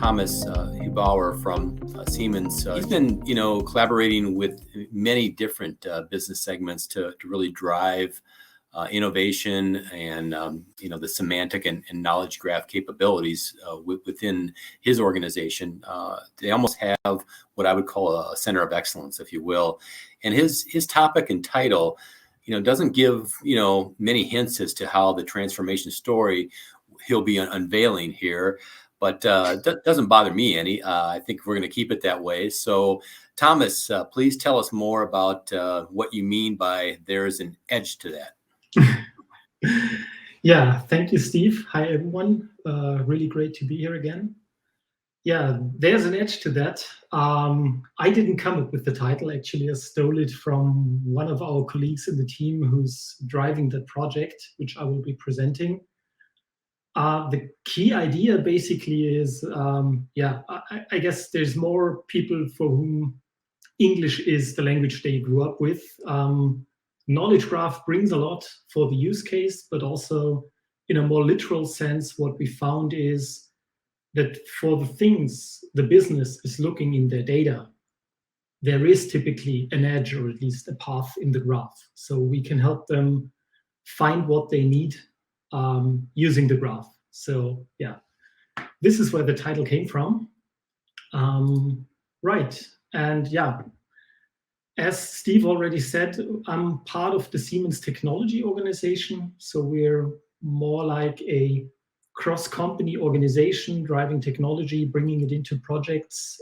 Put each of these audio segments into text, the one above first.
Thomas Hubauer from Siemens. He's been, collaborating with many different business segments to really drive innovation and, the semantic and knowledge graph capabilities within his organization. They almost have what I would call a center of excellence, if you will. And his topic and title, doesn't give, many hints as to how the transformation story he'll be unveiling here, but doesn't bother me any. I think we're going to keep it that way. So, Thomas, please tell us more about what you mean by there's an edge to that. Yeah, thank you, Steve. Hi, everyone. Really great to be here again. Yeah, there's an edge to that. I didn't come up with the title. Actually, I stole it from one of our colleagues in the team who's driving that project, which I will be presenting. The key idea basically is, I guess there's more people for whom English is the language they grew up with. Knowledge graph brings a lot for the use case, but also in a more literal sense, what we found is that for the things the business is looking in their data, there is typically an edge or at least a path in the graph. So we can help them find what they need using the graph. So yeah, this is where the title came from. Right, and yeah, as Steve already said, I'm part of the Siemens technology organization. So we're more like a cross-company organization driving technology, bringing it into projects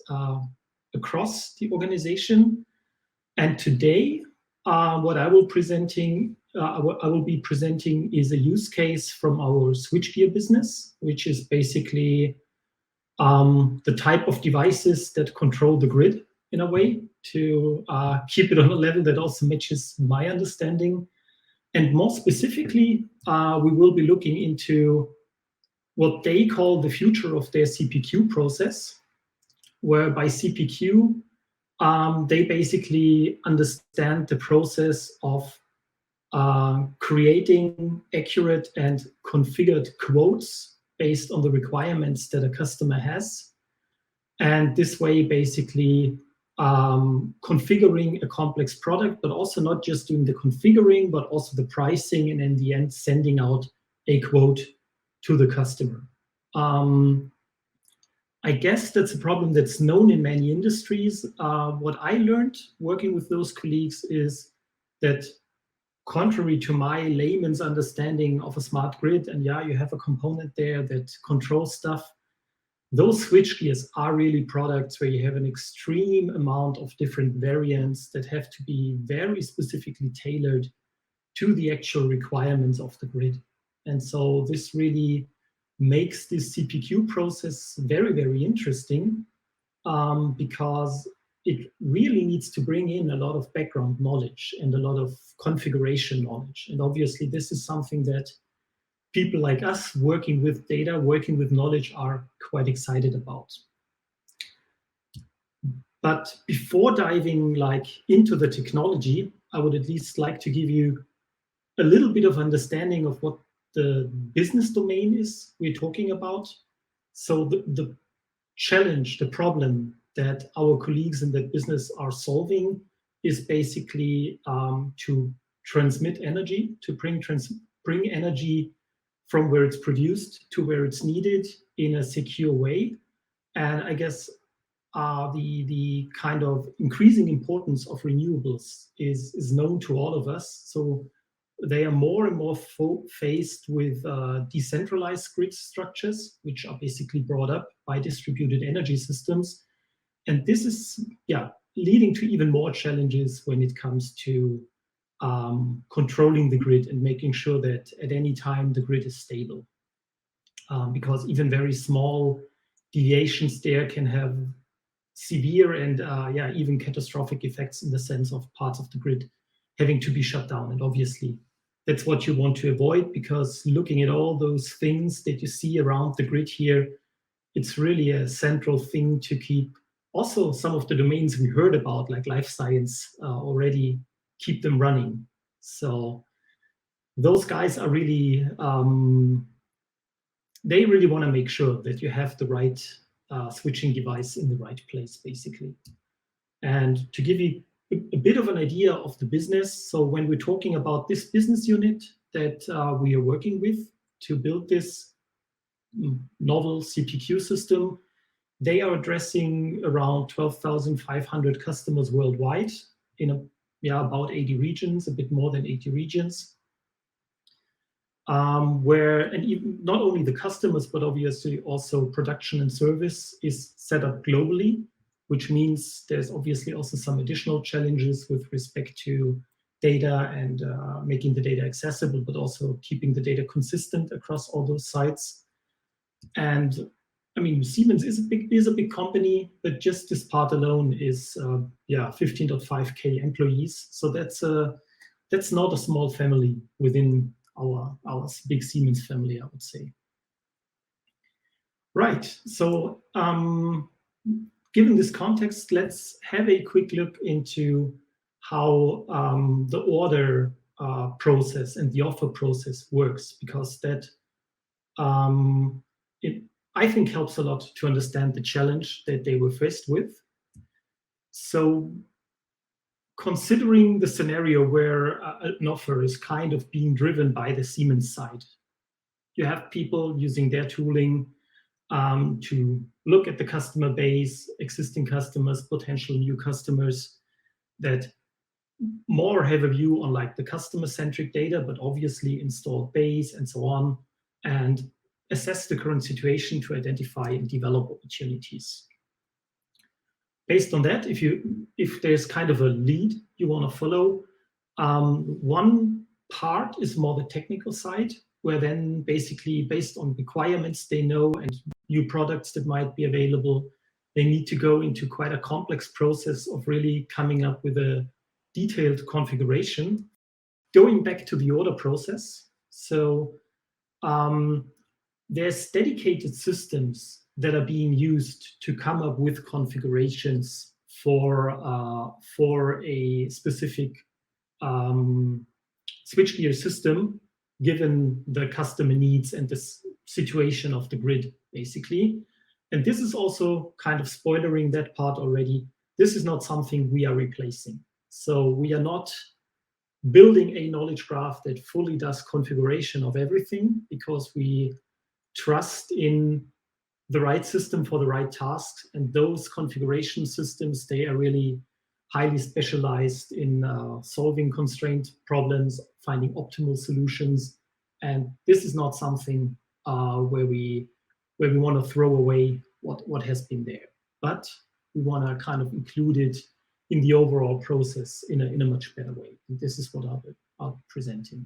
across the organization. And today, what I will be presenting is a use case from our Switchgear business, which is basically the type of devices that control the grid in a way to keep it on a level that also matches my understanding. And more specifically, we will be looking into what they call the future of their CPQ process, where by CPQ, they basically understand the process of creating accurate and configured quotes based on the requirements that a customer has. And this way, basically, configuring a complex product, but also not just doing the configuring, but also the pricing, and in the end, sending out a quote to the customer. I guess that's a problem that's known in many industries. What I learned working with those colleagues is that contrary to my layman's understanding of a smart grid, and yeah, you have a component there that controls stuff, those switchgears are really products where you have an extreme amount of different variants that have to be very specifically tailored to the actual requirements of the grid. And so this really makes this CPQ process very, very interesting because it really needs to bring in a lot of background knowledge and a lot of configuration knowledge. And obviously, this is something that people like us working with data, working with knowledge are quite excited about. But before diving into the technology, I would at least like to give you a little bit of understanding of what the business domain is we're talking about. So the challenge, the problem that our colleagues in that business are solving is basically to transmit energy, to bring energy from where it's produced to where it's needed in a secure way. And I guess the kind of increasing importance of renewables is known to all of us. So they are more and more faced with decentralized grid structures, which are basically brought up by distributed energy systems. And this is, leading to even more challenges when it comes to controlling the grid and making sure that at any time the grid is stable. Because even very small deviations there can have severe and even catastrophic effects in the sense of parts of the grid having to be shut down. And obviously, that's what you want to avoid, because looking at all those things that you see around the grid here, it's really a central thing to keep. Also, some of the domains we heard about, like life science, already keep them running. So those guys are really, they really want to make sure that you have the right switching device in the right place, basically. And to give you a bit of an idea of the business, so when we're talking about this business unit that we are working with to build this novel CPQ system, they are addressing around 12,500 customers worldwide in about 80 regions, a bit more than 80 regions. And even not only the customers, but obviously also production and service is set up globally, which means there's obviously also some additional challenges with respect to data and making the data accessible, but also keeping the data consistent across all those sites. And I mean, Siemens is a big company, but just this part alone is 15.5K employees. So that's not a small family within our big Siemens family, I would say. Right. So given this context, let's have a quick look into how the order process and the offer process works, because that I think helps a lot to understand the challenge that they were faced with. So considering the scenario where an offer is kind of being driven by the Siemens side, you have people using their tooling to look at the customer base, existing customers, potential new customers that more have a view on like the customer-centric data, but obviously installed base and so on, and assess the current situation to identify and develop opportunities. Based on that, if there's kind of a lead you want to follow, one part is more the technical side, where then basically based on requirements they know and new products that might be available, they need to go into quite a complex process of really coming up with a detailed configuration. Going back to the order process, so there's dedicated systems that are being used to come up with configurations for a specific switchgear system, given the customer needs and the situation of the grid, basically. And this is also kind of spoilering that part already. This is not something we are replacing. So we are not building a knowledge graph that fully does configuration of everything, because we trust in the right system for the right tasks. And those configuration systems, they are really highly specialized in solving constraint problems, finding optimal solutions. And this is not something where we want to throw away what has been there, but we want to kind of include it in the overall process in a much better way. And this is what I'll be presenting.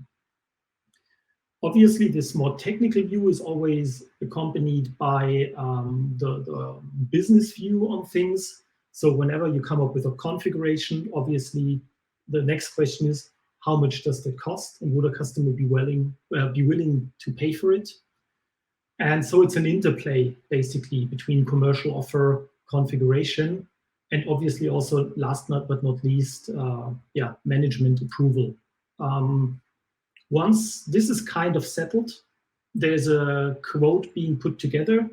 Obviously, this more technical view is always accompanied by the business view on things. So whenever you come up with a configuration, obviously, the next question is, how much does that cost? And would a customer be willing to pay for it? And so it's an interplay, basically, between commercial offer, configuration, and obviously also, last but not least, management approval. Once this is kind of settled, there's a quote being put together,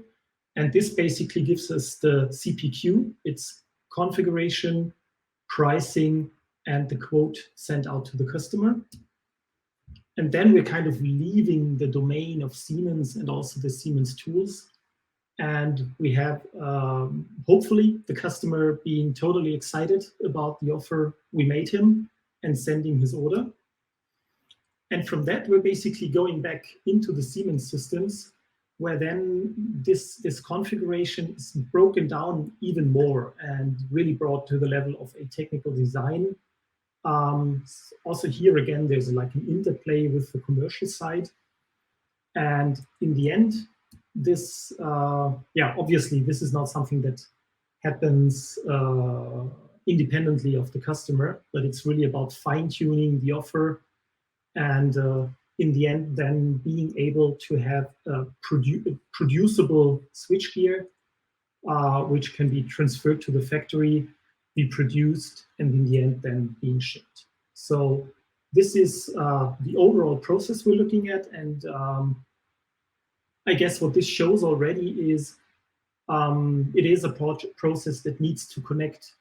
and this basically gives us the CPQ. It's configuration, pricing, and the quote sent out to the customer. And then we're kind of leaving the domain of Siemens and also the Siemens tools. And we have, hopefully, the customer being totally excited about the offer we made him and sending his order. And from that, we're basically going back into the Siemens systems, where then this configuration is broken down even more and really brought to the level of a technical design. Also here again, there's like an interplay with the commercial side. And in the end, this, obviously, this is not something that happens independently of the customer, but it's really about fine-tuning the offer. And in the end, then being able to have a producible switchgear, which can be transferred to the factory, be produced, and in the end, then being shipped. So this is the overall process we're looking at. And I guess what this shows already is it is a process that needs to connect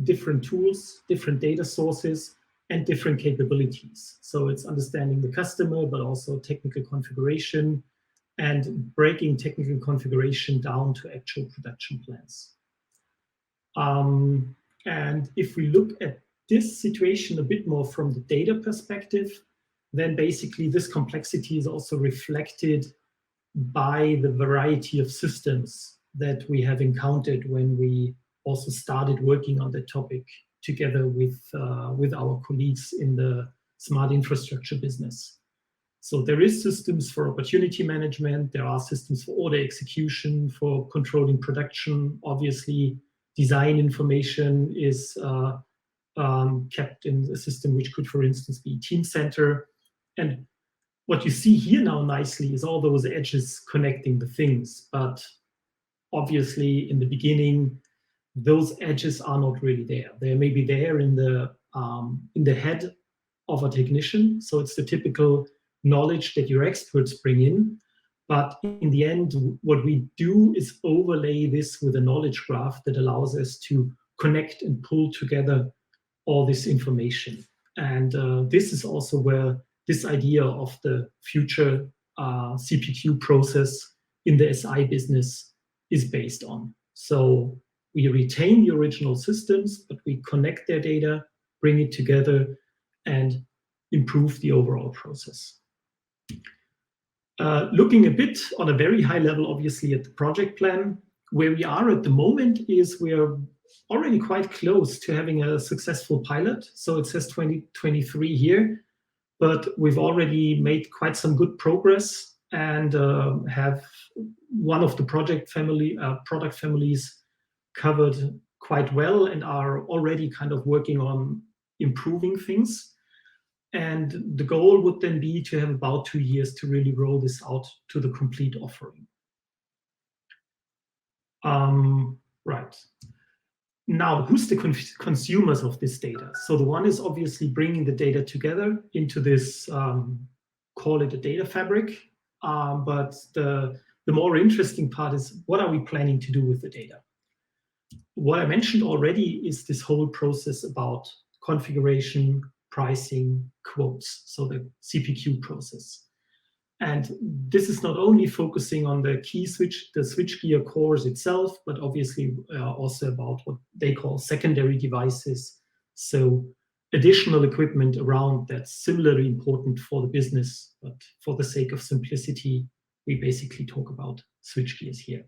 different tools, different data sources, and different capabilities. So it's understanding the customer, but also technical configuration and breaking technical configuration down to actual production plans. And if we look at this situation a bit more from the data perspective, then basically this complexity is also reflected by the variety of systems that we have encountered when we also started working on the topic together with our colleagues in the smart infrastructure business. So there is systems for opportunity management, there are systems for order execution, for controlling production. Obviously, design information is kept in a system which could, for instance, be Teamcenter. And what you see here now nicely is all those edges connecting the things. But obviously, in the beginning, those edges are not really there. They may be there in the head of a technician. So it's the typical knowledge that your experts bring in. But in the end, what we do is overlay this with a knowledge graph that allows us to connect and pull together all this information. And this is also where this idea of the future CPQ process in the SI business is based on. So we retain the original systems, but we connect their data, bring it together, and improve the overall process. Looking a bit on a very high level, obviously, at the project plan, where we are at the moment is we're already quite close to having a successful pilot. So it says 2023 here, but we've already made quite some good progress and have one of the product families covered quite well and are already kind of working on improving things. And the goal would then be to have about 2 years to really roll this out to the complete offering. Right. Now, who's the consumers of this data? So the one is obviously bringing the data together into this, call it a data fabric. But the more interesting part is, what are we planning to do with the data? What I mentioned already is this whole process about configuration, pricing, quotes, so the CPQ process. And this is not only focusing on the switchgear cores itself, but obviously also about what they call secondary devices. So additional equipment around that's similarly important for the business, but for the sake of simplicity, we basically talk about switchgears here.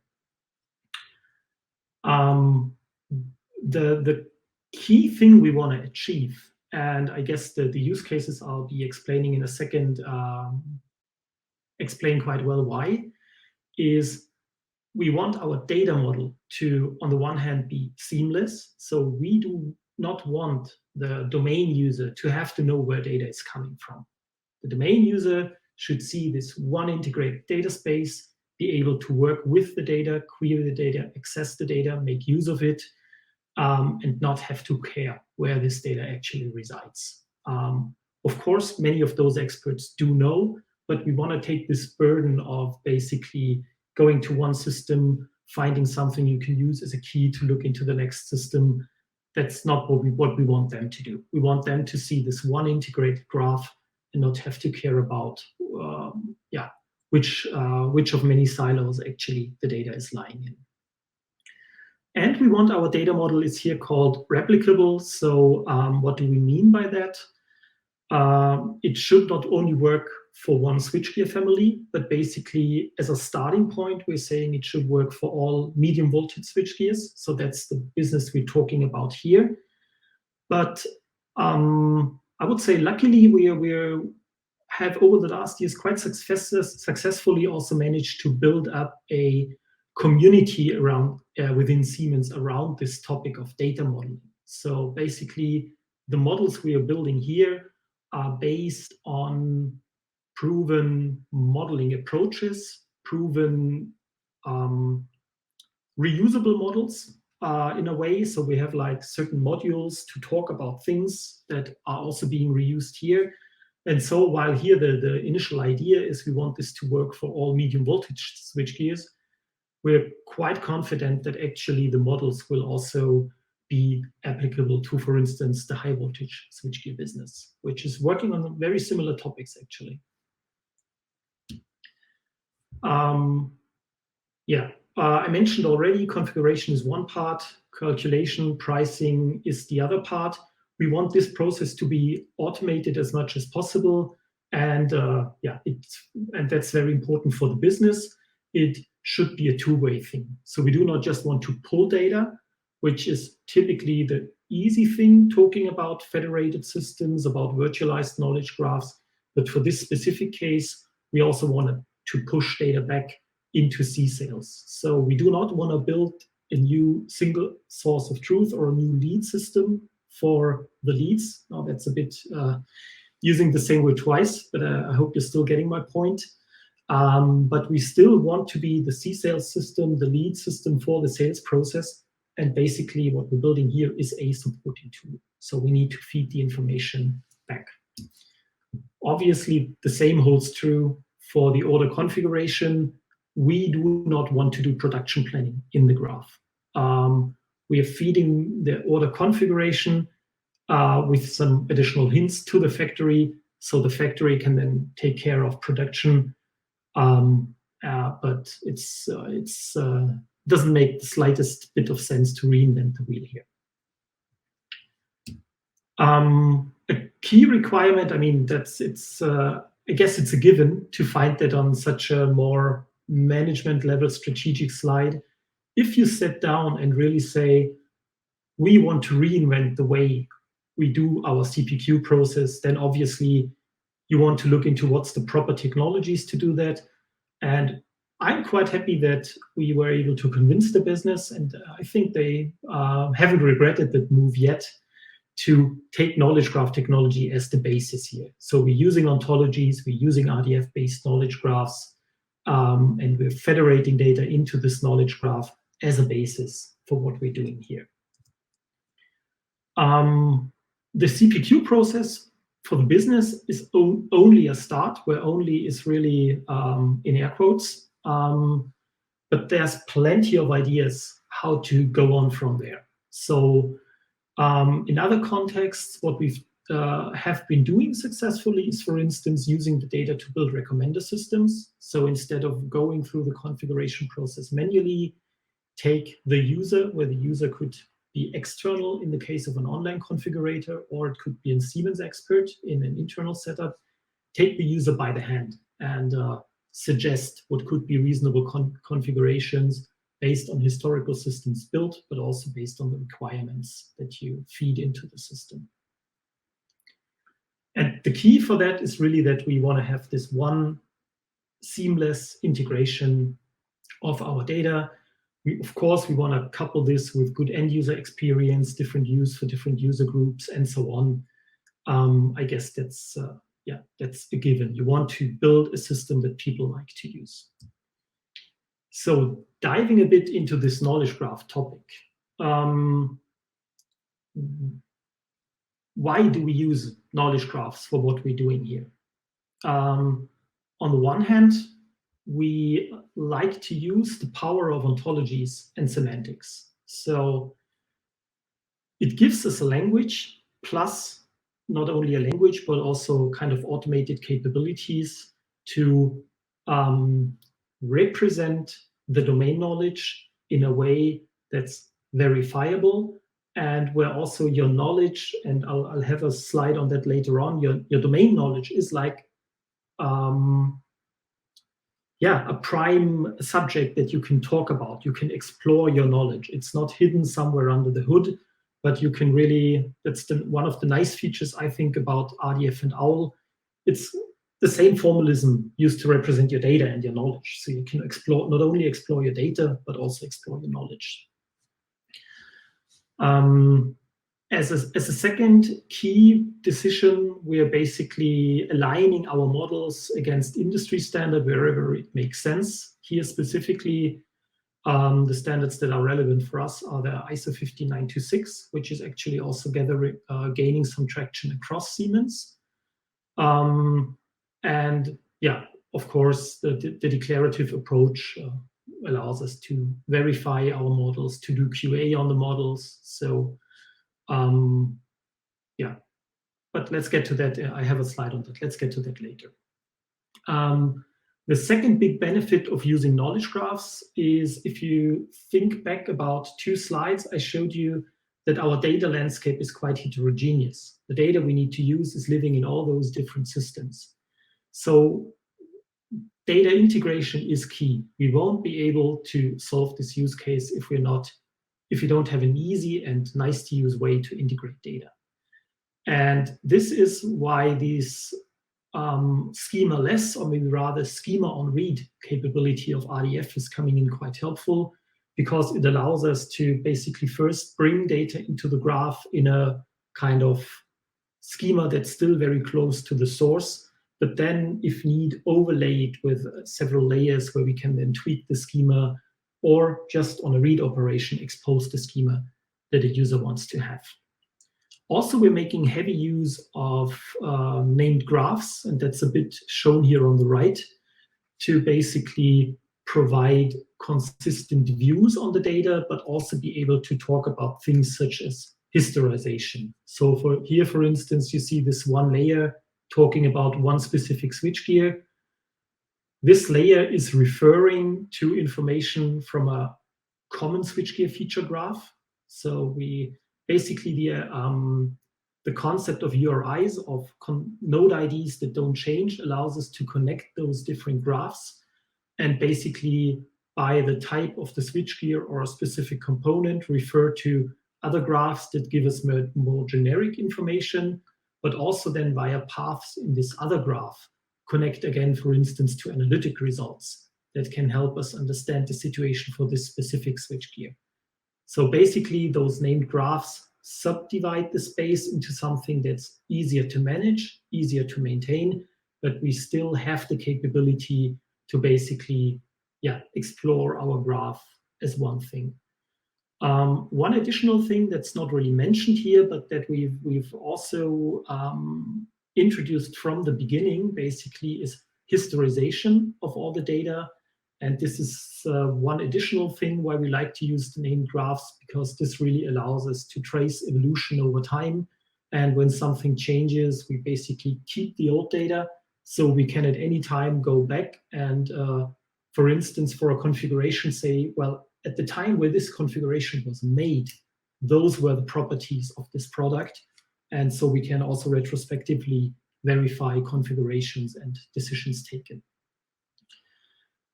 The key thing we want to achieve, and I guess the use cases I'll be explaining in a second explain quite well why, is we want our data model to, on the one hand, be seamless. So we do not want the domain user to have to know where data is coming from. The domain user should see this one integrated data space, be able to work with the data, query the data, access the data, make use of it, and not have to care where this data actually resides. Of course, many of those experts do know, but we want to take this burden of basically going to one system, finding something you can use as a key to look into the next system. That's not what we want them to do. We want them to see this one integrated graph and not have to care about which of many silos actually the data is lying in. And we want our data model is here called replicable. So what do we mean by that? It should not only work for one switchgear family, but basically as a starting point, we're saying it should work for all medium voltage switchgears. So that's the business we're talking about here. But I would say luckily we have over the last years quite successfully also managed to build up a community around within Siemens around this topic of data modeling. So basically the models we are building here are based on proven modeling approaches, proven reusable models in a way. So we have like certain modules to talk about things that are also being reused here. And so while here the initial idea is we want this to work for all medium voltage switchgears, we're quite confident that actually the models will also be applicable to, for instance, the high voltage switchgear business, which is working on very similar topics actually. I mentioned already configuration is one part, calculation, pricing is the other part. We want this process to be automated as much as possible, and that's very important for the business. It should be a two-way thing. So we do not just want to pull data, which is typically the easy thing, talking about federated systems, about virtualized knowledge graphs. But for this specific case, we also wanted to push data back into C-sales. So we do not want to build a new single source of truth or a new lead system for the leads. Now that's a bit using the same word twice, but I hope you're still getting my point. But we still want to be the C-sales system, the lead system for the sales process. And basically what we're building here is a supporting tool. So we need to feed the information back. Obviously, the same holds true for the order configuration. We do not want to do production planning in the graph. We are feeding the order configuration with some additional hints to the factory, so the factory can then take care of production. But it's doesn't make the slightest bit of sense to reinvent the wheel here. A key requirement, I mean, I guess it's a given to find that on such a more management level strategic slide. If you sit down and really say, we want to reinvent the way we do our CPQ process, then obviously you want to look into what's the proper technologies to do that. And I'm quite happy that we were able to convince the business, and I think they haven't regretted that move yet, to take knowledge graph technology as the basis here. So we're using ontologies, we're using RDF-based knowledge graphs, and we're federating data into this knowledge graph as a basis for what we're doing here. The CPQ process for the business is only a start, where only is really in air quotes. But there's plenty of ideas how to go on from there. So in other contexts, what we've have been doing successfully is, for instance, using the data to build recommender systems. So instead of going through the configuration process manually, take the user, where the user could be external in the case of an online configurator, or it could be a Siemens expert in an internal setup, take the user by the hand and suggest what could be reasonable configurations based on historical systems built, but also based on the requirements that you feed into the system. And the key for that is really that we want to have this one seamless integration of our data. Of course, we want to couple this with good end user experience, different use for different user groups, and so on. I guess that's a given. You want to build a system that people like to use. So diving a bit into this knowledge graph topic, why do we use knowledge graphs for what we're doing here? On the one hand, we like to use the power of ontologies and semantics. So it gives us a language, plus not only a language, but also kind of automated capabilities to represent the domain knowledge in a way that's verifiable, and where also your knowledge, and I'll have a slide on that later on, your domain knowledge is like a prime subject that you can talk about. You can explore your knowledge. It's not hidden somewhere under the hood, but you can really, that's one of the nice features I think about RDF and OWL. It's the same formalism used to represent your data and your knowledge. So you can explore, not only explore your data, but also explore your knowledge. As a second key decision, we are basically aligning our models against industry standard wherever it makes sense. Here specifically, the standards that are relevant for us are the ISO 15926, which is actually also gaining some traction across Siemens. And yeah, of course, the declarative approach allows us to verify our models, to do QA on the models. So yeah, but let's get to that. I have a slide on that. Let's get to that later. The second big benefit of using knowledge graphs is, if you think back about 2 slides, I showed you that our data landscape is quite heterogeneous. The data we need to use is living in all those different systems. So data integration is key. We won't be able to solve this use case if we don't have an easy and nice to use way to integrate data. And this is why these schema-less, or maybe rather schema-on-read capability of RDF is coming in quite helpful, because it allows us to basically first bring data into the graph in a kind of schema that's still very close to the source, but then, if need, overlay it with several layers where we can then tweak the schema, or just on a read operation expose the schema that a user wants to have. Also, we're making heavy use of named graphs, and that's a bit shown here on the right, to basically provide consistent views on the data, but also be able to talk about things such as historization. So for instance, you see this one layer talking about one specific switchgear. This layer is referring to information from a common switchgear feature graph. So we basically, the concept of URIs, of node IDs that don't change, allows us to connect those different graphs, and basically by the type of the switchgear or a specific component refer to other graphs that give us more generic information, but also then via paths in this other graph connect again, for instance, to analytic results that can help us understand the situation for this specific switchgear. So basically, those named graphs subdivide the space into something that's easier to manage, easier to maintain, but we still have the capability to basically, explore our graph as one thing. One additional thing that's not really mentioned here, but that we've also introduced from the beginning, basically, is historization of all the data. And this is one additional thing why we like to use the named graphs, because this really allows us to trace evolution over time. And when something changes, we basically keep the old data, so we can at any time go back and, for instance, for a configuration, say, well, at the time where this configuration was made, those were the properties of this product. And so we can also retrospectively verify configurations and decisions taken.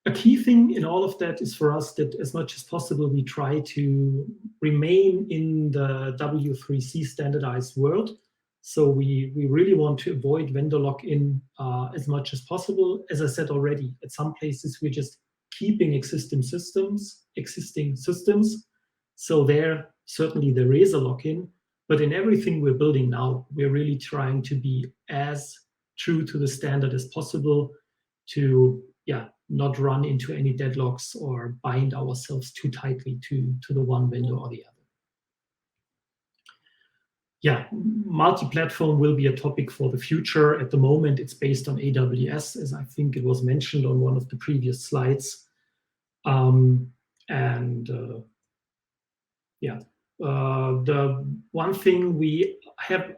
A key thing in all of that is for us that as much as possible, we try to remain in the W3C standardized world. So we really want to avoid vendor lock-in as much as possible. As I said already, at some places, we're just keeping existing systems. So certainly there is a lock-in, but in everything we're building now, we're really trying to be as true to the standard as possible to, not run into any deadlocks or bind ourselves too tightly to the one vendor or the other. Multi-platform will be a topic for the future. At the moment, it's based on AWS, as I think it was mentioned on one of the previous slides. The one thing we have,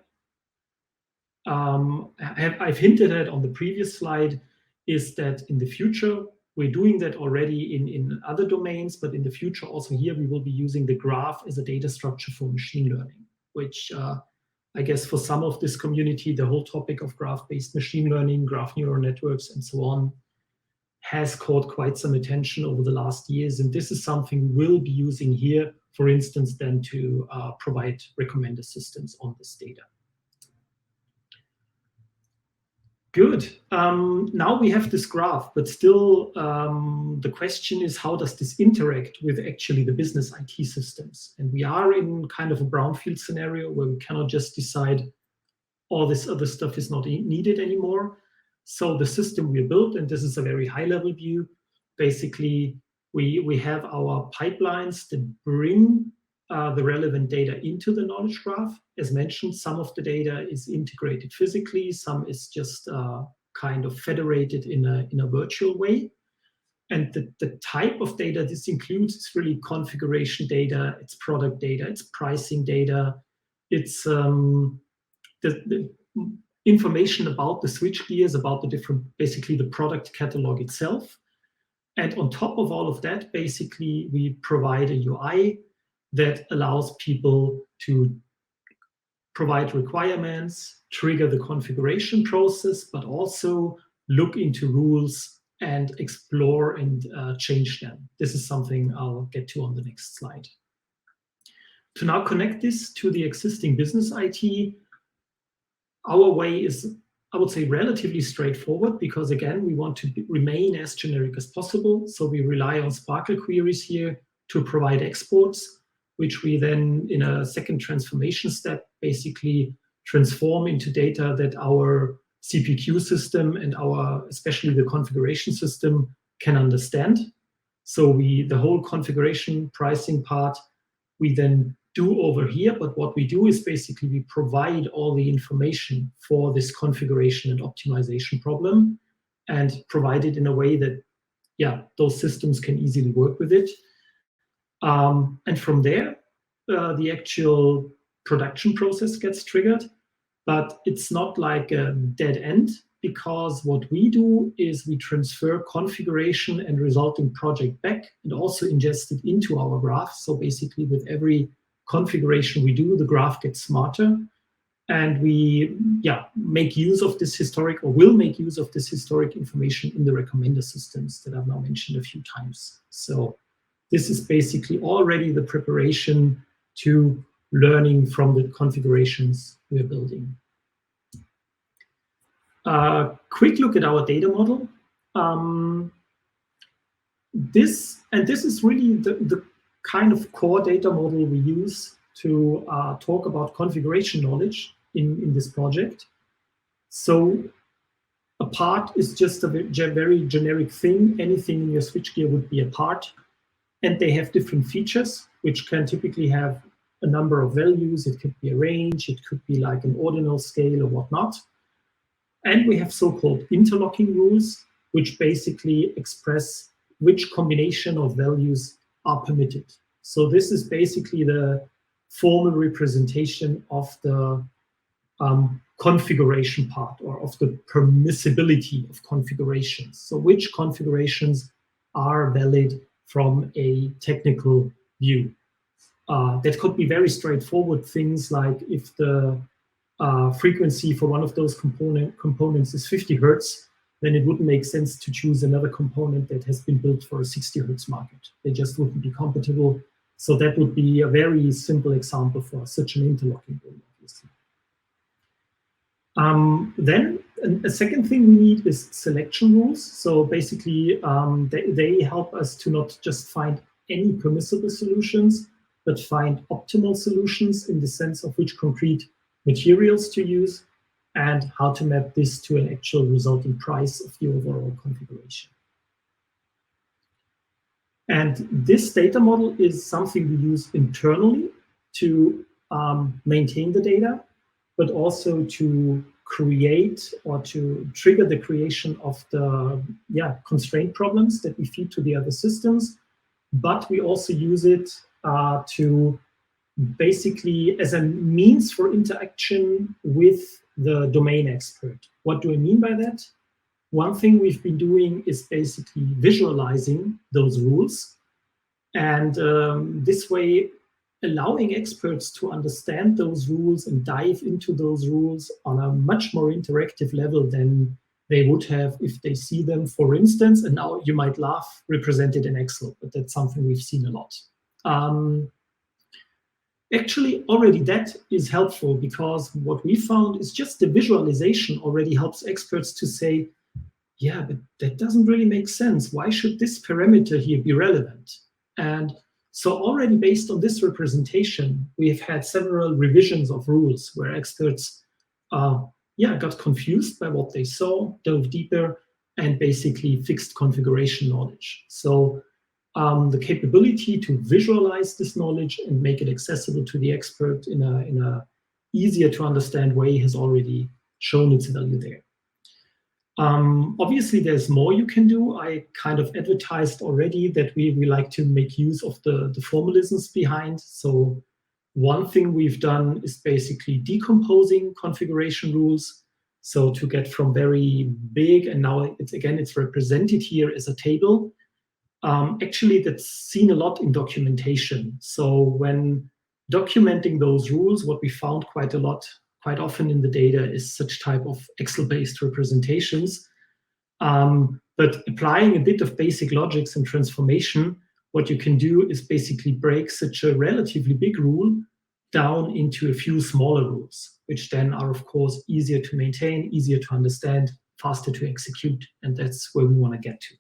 I've hinted at on the previous slide, is that in the future, we're doing that already in other domains, but in the future also here, we will be using the graph as a data structure for machine learning, which I guess for some of this community, the whole topic of graph-based machine learning, graph neural networks, and so on, has caught quite some attention over the last years. And this is something we'll be using here, for instance, then to provide recommender systems on this data. Good. Now we have this graph, but still the question is, how does this interact with actually the business IT systems? And we are in kind of a brownfield scenario where we cannot just decide all this other stuff is not needed anymore. So the system we built, and this is a very high level view, basically we have our pipelines that bring the relevant data into the knowledge graph. As mentioned, some of the data is integrated physically, some is just kind of federated in a virtual way. And the type of data this includes is really configuration data, it's product data, it's pricing data, it's the information about the switchgears, about the different, basically the product catalog itself. And on top of all of that, basically, we provide a UI that allows people to provide requirements, trigger the configuration process, but also look into rules and explore and change them. This is something I'll get to on the next slide. To now connect this to the existing business IT, our way is, I would say, relatively straightforward, because again, we want to remain as generic as possible. So we rely on Sparkle queries here to provide exports, which we then, in a second transformation step, basically transform into data that our CPQ system and especially the configuration system can understand. So the whole configuration pricing part, we then do over here, but what we do is basically we provide all the information for this configuration and optimization problem and provide it in a way that, yeah, those systems can easily work with it. And from there, the actual production process gets triggered, but it's not like a dead end, because what we do is we transfer configuration and resulting project back and also ingest it into our graph. So basically with every configuration we do, the graph gets smarter, and we make use of this historic, or will make use of this historic information in the recommender systems that I've now mentioned a few times. So this is basically already the preparation to learning from the configurations we're building. Quick look at our data model. This is really the kind of core data model we use to talk about configuration knowledge in this project. So a part is just a very generic thing. Anything in your switchgear would be a part, and they have different features, which can typically have a number of values. It could be a range, it could be like an ordinal scale or whatnot. And we have so-called interlocking rules, which basically express which combination of values are permitted. So this is basically the formal representation of the configuration part, or of the permissibility of configurations. So which configurations are valid from a technical view. That could be very straightforward things like if the frequency for one of those components is 50 Hertz, then it wouldn't make sense to choose another component that has been built for a 60 Hertz market. They just wouldn't be compatible. So that would be a very simple example for such an interlocking rule, obviously. Then a second thing we need is selection rules. So basically, they help us to not just find any permissible solutions, but find optimal solutions in the sense of which concrete materials to use and how to map this to an actual resulting price of the overall configuration. And this data model is something we use internally to maintain the data, but also to create or to trigger the creation of the constraint problems that we feed to the other systems. But we also use it to basically as a means for interaction with the domain expert. What do I mean by that? One thing we've been doing is basically visualizing those rules, and this way allowing experts to understand those rules and dive into those rules on a much more interactive level than they would have if they see them, for instance, and now you might laugh, represented in Excel, but that's something we've seen a lot. Actually, already that is helpful, because what we found is just the visualization already helps experts to say, yeah, but that doesn't really make sense. Why should this parameter here be relevant? And so already based on this representation, we have had several revisions of rules where experts got confused by what they saw, dove deeper, and basically fixed configuration knowledge. So the capability to visualize this knowledge and make it accessible to the expert in a easier to understand way has already shown its value there. Obviously, there's more you can do. I kind of advertised already that we like to make use of the formalisms behind. So one thing we've done is basically decomposing configuration rules. So to get from very big, and now it's represented here as a table. Actually, that's seen a lot in documentation. So when documenting those rules, what we found quite often in the data is such type of Excel-based representations. But applying a bit of basic logics and transformation, what you can do is basically break such a relatively big rule down into a few smaller rules, which then are, of course, easier to maintain, easier to understand, faster to execute. And that's where we want to get to.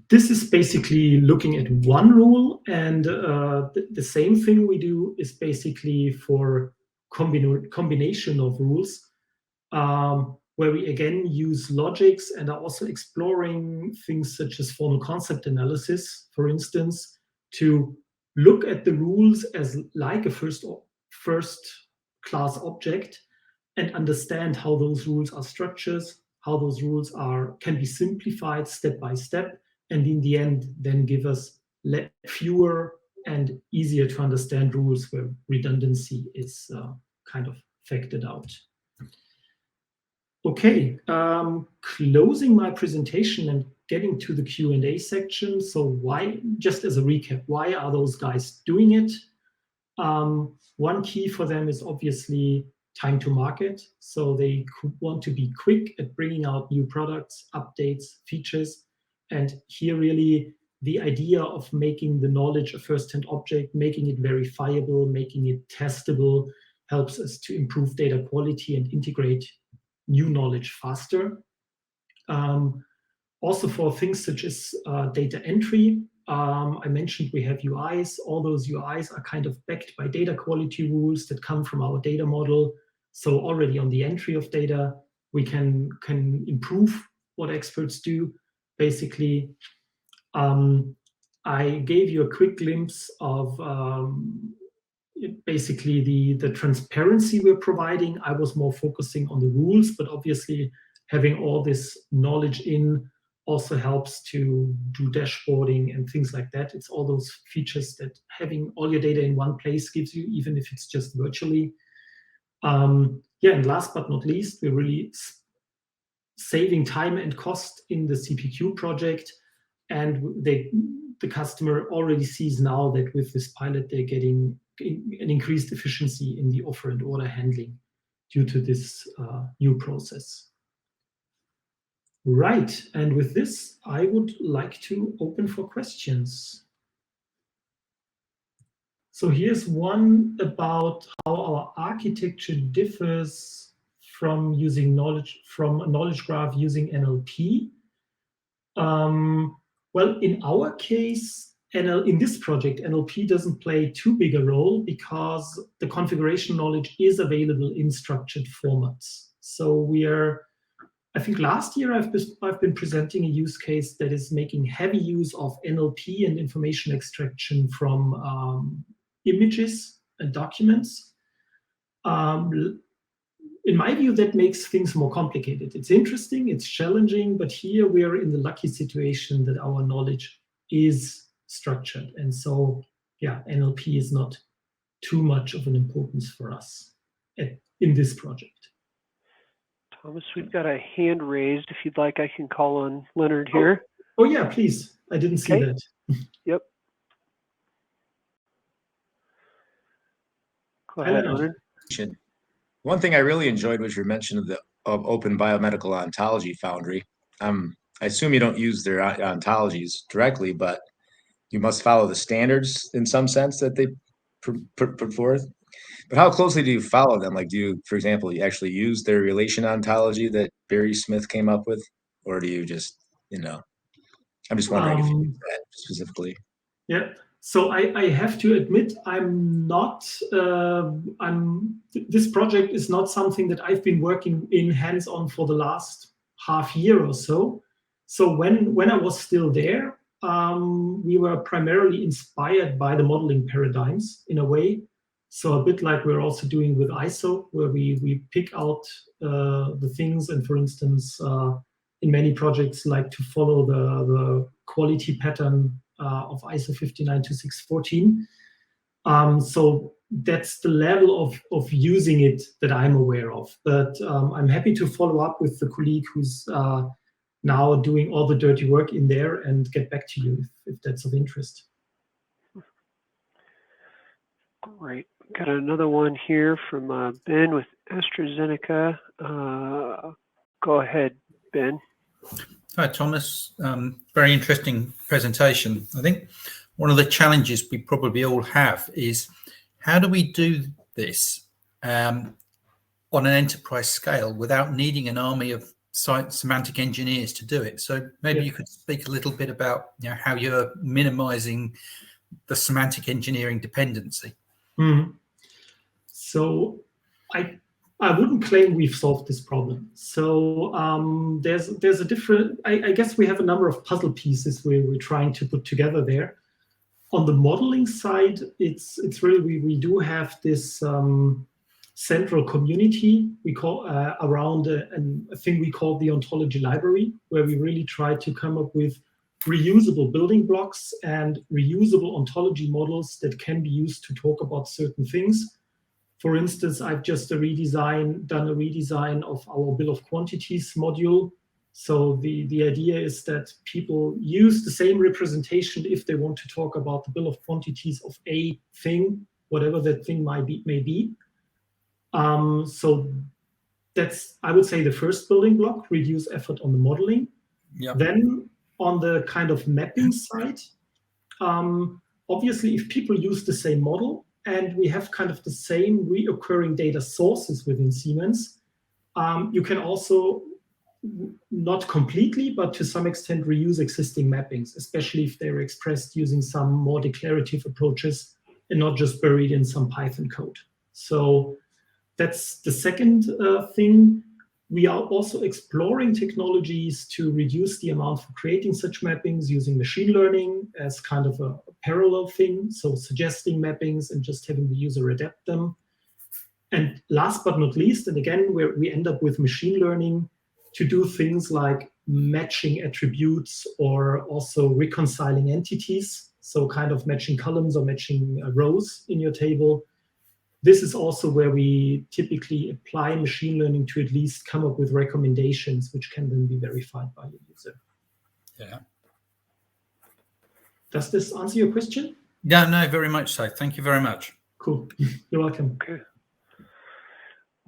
This is basically looking at one rule, and the same thing we do is basically for combination of rules, where we again use logics and are also exploring things such as formal concept analysis, for instance, to look at the rules as like a first class object and understand how those rules are structured, how those rules can be simplified step by step, and in the end then give us fewer and easier to understand rules where redundancy is kind of factored out. Okay, closing my presentation and getting to the Q&A section. So just as a recap, why are those guys doing it? One key for them is obviously time to market. So they want to be quick at bringing out new products, updates, features. And here really the idea of making the knowledge a first-hand object, making it verifiable, making it testable, helps us to improve data quality and integrate new knowledge faster. Also for things such as data entry, I mentioned we have UIs. All those UIs are kind of backed by data quality rules that come from our data model. So already on the entry of data, we can improve what experts do. Basically, I gave you a quick glimpse of basically the transparency we're providing. I was more focusing on the rules, but obviously having all this knowledge in also helps to do dashboarding and things like that. It's all those features that having all your data in one place gives you, even if it's just virtually. And last but not least, we're really saving time and cost in the CPQ project. And the customer already sees now that with this pilot, they're getting an increased efficiency in the offer and order handling due to this new process. Right, and with this, I would like to open for questions. So here's one about how our architecture differs from using from a knowledge graph using NLP. Well, in our case, in this project, NLP doesn't play too big a role because the configuration knowledge is available in structured formats. So I think last year I've been presenting a use case that is making heavy use of NLP and information extraction from images and documents. In my view, that makes things more complicated. It's interesting, it's challenging, but here we are in the lucky situation that our knowledge is structured. And so, yeah, NLP is not too much of an importance for us in this project. Thomas, we've got a hand raised. If you'd like, I can call on Leonard here. Oh yeah, please. I didn't see that. Yep. Go ahead, Leonard. One thing I really enjoyed was your mention of Open Biomedical Ontology Foundry. I assume you don't use their ontologies directly, but you must follow the standards in some sense that they put forth. But how closely do you follow them? Like, do you, for example, you actually use their relation ontology that Barry Smith came up with? Or do you just, I'm just wondering if you use that specifically. Yeah. So I have to admit, this project is not something that I've been working in hands-on for the last half year or so. So when I was still there, we were primarily inspired by the modeling paradigms in a way. So a bit like we're also doing with ISO, where we pick out the things, and for instance, in many projects like to follow the quality pattern of ISO 59264. So that's the level of using it that I'm aware of. But I'm happy to follow up with the colleague who's now doing all the dirty work in there and get back to you if that's of interest. Great. Got another one here from Ben with AstraZeneca. Go ahead, Ben. Hi, Thomas. Very interesting presentation. I think one of the challenges we probably all have is how do we do this on an enterprise scale without needing an army of semantic engineers to do it? So maybe you could speak a little bit about how you're minimizing the semantic engineering dependency. Mm-hmm. So I wouldn't claim we've solved this problem. So there's a different, I guess we have a number of puzzle pieces we're trying to put together there. On the modeling side, it's really, we do have this central community we call around a thing we call the ontology library, where we really try to come up with reusable building blocks and reusable ontology models that can be used to talk about certain things. For instance, I've just done a redesign of our bill of quantities module. So the idea is that people use the same representation if they want to talk about the bill of quantities of a thing, whatever that thing may be. So that's, I would say, the first building block, reduce effort on the modeling. Yep. Then on the kind of mapping side, obviously, if people use the same model and we have kind of the same reoccurring data sources within Siemens, you can also, not completely, but to some extent, reuse existing mappings, especially if they're expressed using some more declarative approaches and not just buried in some Python code. So that's the second thing. We are also exploring technologies to reduce the amount for creating such mappings using machine learning as kind of a parallel thing. So suggesting mappings and just having the user adapt them. And last but not least, and again, we end up with machine learning to do things like matching attributes or also reconciling entities. So kind of matching columns or matching rows in your table. This is also where we typically apply machine learning to at least come up with recommendations, which can then be verified by the user. Yeah. Does this answer your question? Yeah, no, very much so. Thank you very much. Cool. You're welcome. Okay.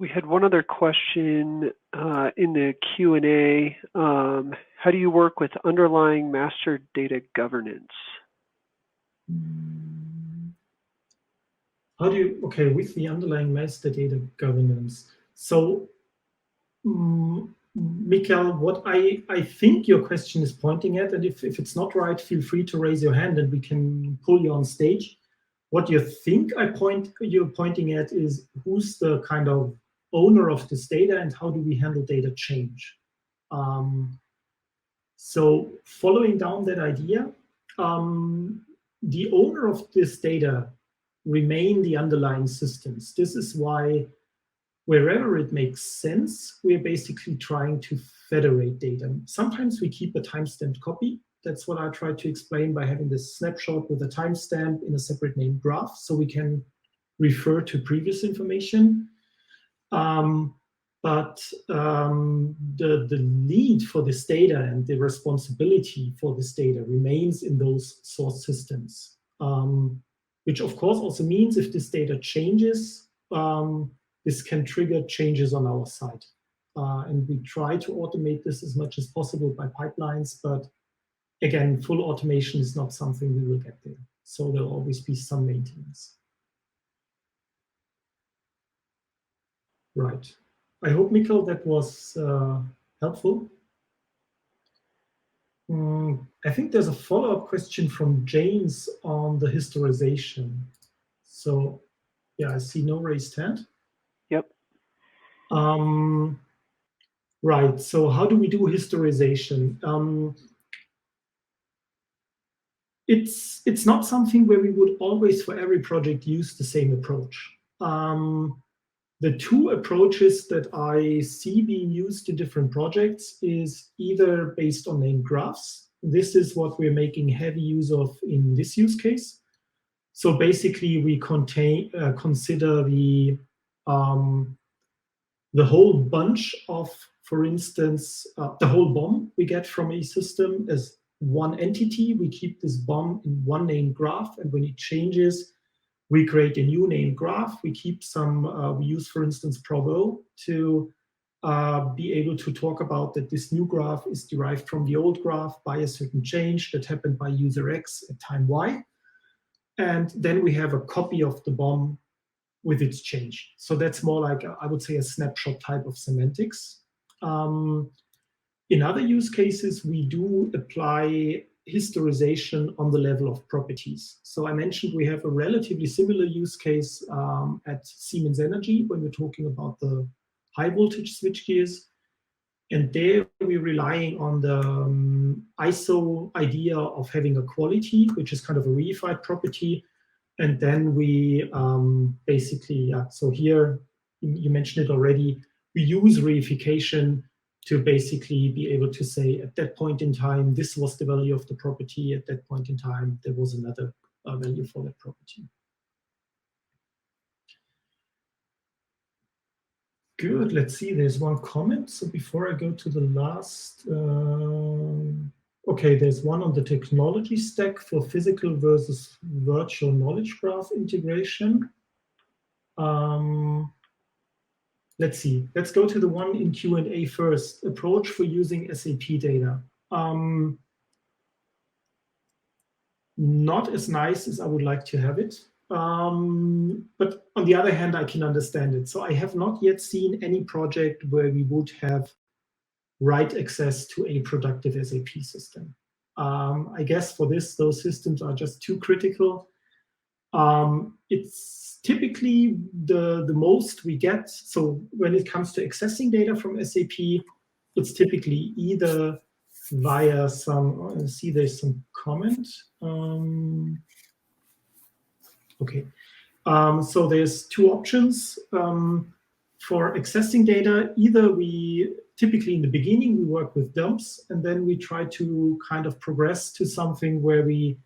We had one other question in the Q&A. How do you work with underlying master data governance? How do you, okay, with the underlying master data governance. So, Mikkel, what I think your question is pointing at, and if it's not right, feel free to raise your hand and we can pull you on stage. What you think you're pointing at is who's the kind of owner of this data and how do we handle data change? So following down that idea, the owner of this data remain the underlying systems. This is why wherever it makes sense, we're basically trying to federate data. Sometimes we keep a timestamped copy. That's what I tried to explain by having this snapshot with a timestamp in a separate named graph, so we can refer to previous information. But the lead for this data and the responsibility for this data remains in those source systems, which of course also means if this data changes, this can trigger changes on our side. And we try to automate this as much as possible by pipelines, but again, full automation is not something we will get there. So there'll always be some maintenance. Right. I hope, Mikkel, that was helpful. I think there's a follow-up question from James on the historization. So, yeah, I see no raised hand. Yep. Right. So how do we do historization? It's not something where we would always, for every project, use the same approach. The two approaches that I see being used in different projects is either based on named graphs. This is what we're making heavy use of in this use case. So basically, we consider the whole bunch of, for instance, the whole BOM we get from a system as one entity. We keep this BOM in one named graph, and when it changes, we create a new named graph. We keep some, we use, for instance, Provo to be able to talk about that this new graph is derived from the old graph by a certain change that happened by user X at time Y. And then we have a copy of the BOM with its change. So that's more like, I would say, a snapshot type of semantics. In other use cases, we do apply historization on the level of properties. So I mentioned we have a relatively similar use case at Siemens Energy when we're talking about the high voltage switchgears. And there we're relying on the ISO idea of having a quality, which is kind of a reified property. And then we basically, so here you mentioned it already, we use reification to basically be able to say at that point in time, this was the value of the property. At that point in time, there was another value for that property. Good, let's see, there's one comment. So before I go to the last, okay, there's one on the technology stack for physical versus virtual knowledge graph integration. Let's see, let's go to the one in Q&A first. Approach for using SAP data. Not as nice as I would like to have it. But on the other hand, I can understand it. So I have not yet seen any project where we would have write access to a productive SAP system. I guess for this, those systems are just too critical. It's typically the most we get. So when it comes to accessing data from SAP, it's typically either via some, I see there's some comment. Okay, so there's two options for accessing data. Either we, typically in the beginning, we work with dumps, and then we try to kind of progress to something where we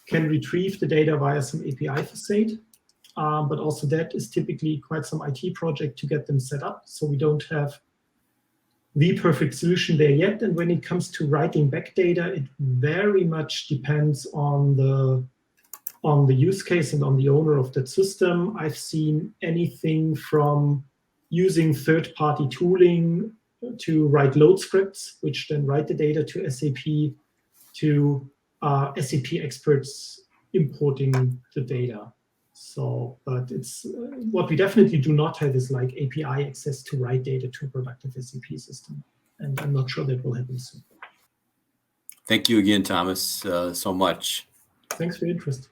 can retrieve the data via some API facade. But also that is typically quite some IT project to get them set up. So we don't have the perfect solution there yet. And when it comes to writing back data, it very much depends on the use case and on the owner of that system. I've seen anything from using third-party tooling to write load scripts, which then write the data to SAP, to SAP experts importing the data. So, but it's what we definitely do not have is like API access to write data to a productive SAP system. And I'm not sure that will happen soon. Thank you again, Thomas, so much. Thanks for your interest.